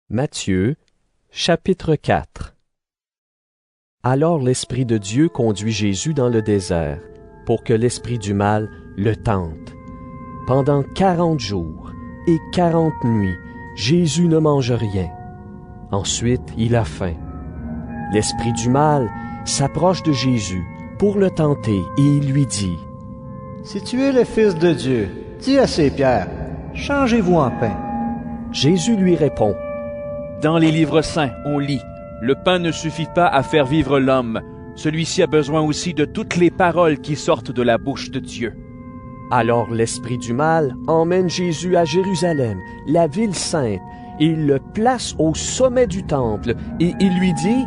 Matthieu, chapitre 4. Alors l'Esprit de Dieu conduit Jésus dans le désert, pour que l'esprit du mal le tente. Pendant 40 jours et 40 nuits, Jésus ne mange rien. Ensuite, il a faim. L'esprit du mal s'approche de Jésus pour le tenter et il lui dit: Si tu es le Fils de Dieu, dis à ces pierres, changez-vous en pain. Jésus lui répond: Dans les livres saints, on lit, « Le pain ne suffit pas à faire vivre l'homme, celui-ci a besoin aussi de toutes les paroles qui sortent de la bouche de Dieu. » Alors l'esprit du mal emmène Jésus à Jérusalem, la ville sainte, et il le place au sommet du temple, et il lui dit: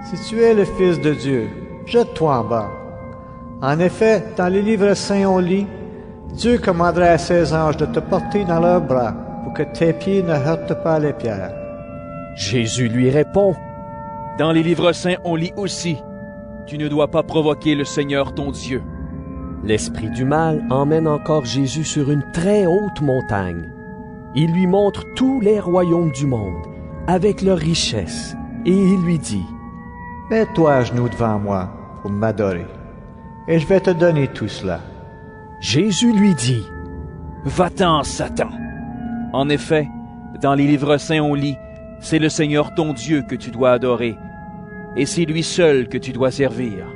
Si tu es le Fils de Dieu, jette-toi en bas. En effet, dans les livres saints on lit, Dieu commanderait à ses anges de te porter dans leurs bras, pour que tes pieds ne heurtent pas les pierres. Jésus lui répond: Dans les livres saints, on lit aussi, « Tu ne dois pas provoquer le Seigneur ton Dieu. » L'esprit du mal emmène encore Jésus sur une très haute montagne. Il lui montre tous les royaumes du monde, avec leurs richesses, et il lui dit: Mets-toi à genoux devant moi pour m'adorer, et je vais te donner tout cela. Jésus lui dit: Va-t'en, Satan! En effet, dans les livres saints, on lit, « C'est le Seigneur ton Dieu que tu dois adorer, et c'est lui seul que tu dois servir. »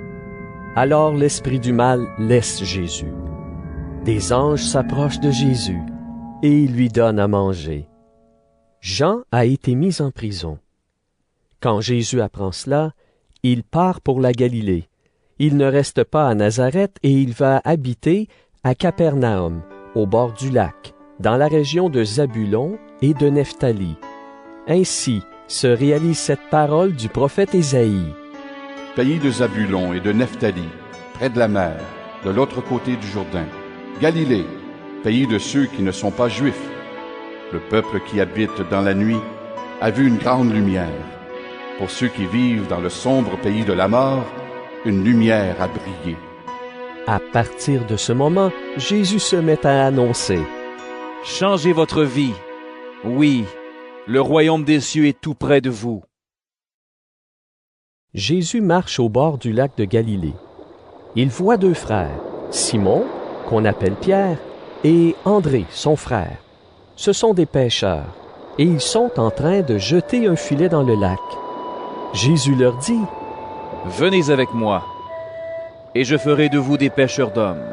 Alors l'esprit du mal laisse Jésus. Des anges s'approchent de Jésus, et ils lui donnent à manger. Jean a été mis en prison. Quand Jésus apprend cela, il part pour la Galilée. Il ne reste pas à Nazareth et il va habiter à Capernaum, au bord du lac, dans la région de Zabulon et de Nephtali. Ainsi se réalise cette parole du prophète Ésaïe. Pays de Zabulon et de Nephtali, près de la mer, de l'autre côté du Jourdain. Galilée, pays de ceux qui ne sont pas juifs. Le peuple qui habite dans la nuit a vu une grande lumière. Pour ceux qui vivent dans le sombre pays de la mort, une lumière a brillé. À partir de ce moment, Jésus se met à annoncer: Changez votre vie. Oui, le royaume des cieux est tout près de vous. Jésus marche au bord du lac de Galilée. Il voit deux frères, Simon, qu'on appelle Pierre, et André, son frère. Ce sont des pêcheurs, et ils sont en train de jeter un filet dans le lac. Jésus leur dit: Venez avec moi, et je ferai de vous des pêcheurs d'hommes.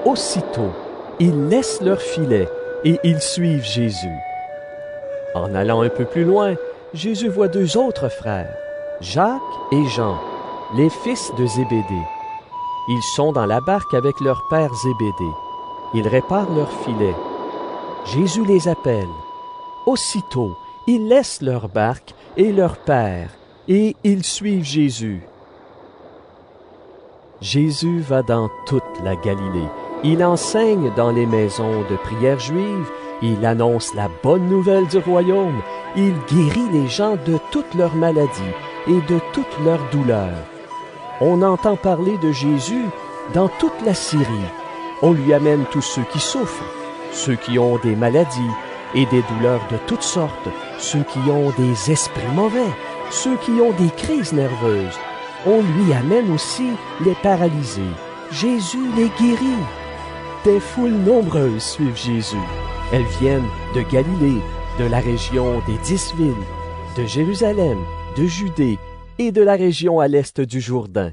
Aussitôt, ils laissent leur filet, et ils suivent Jésus. En allant un peu plus loin, Jésus voit deux autres frères, Jacques et Jean, les fils de Zébédée. Ils sont dans la barque avec leur père Zébédée. Ils réparent leur filet. Jésus les appelle. Aussitôt, ils laissent leur barque et leur père, et ils suivent Jésus. Jésus va dans toute la Galilée. Il enseigne dans les maisons de prière juives. Il annonce la bonne nouvelle du royaume. Il guérit les gens de toutes leurs maladies et de toutes leurs douleurs. On entend parler de Jésus dans toute la Syrie. On lui amène tous ceux qui souffrent, ceux qui ont des maladies et des douleurs de toutes sortes, ceux qui ont des esprits mauvais, ceux qui ont des crises nerveuses. On lui amène aussi les paralysés. Jésus les guérit. Des foules nombreuses suivent Jésus. Elles viennent de Galilée, de la région des 10 villes, de Jérusalem, de Judée et de la région à l'est du Jourdain.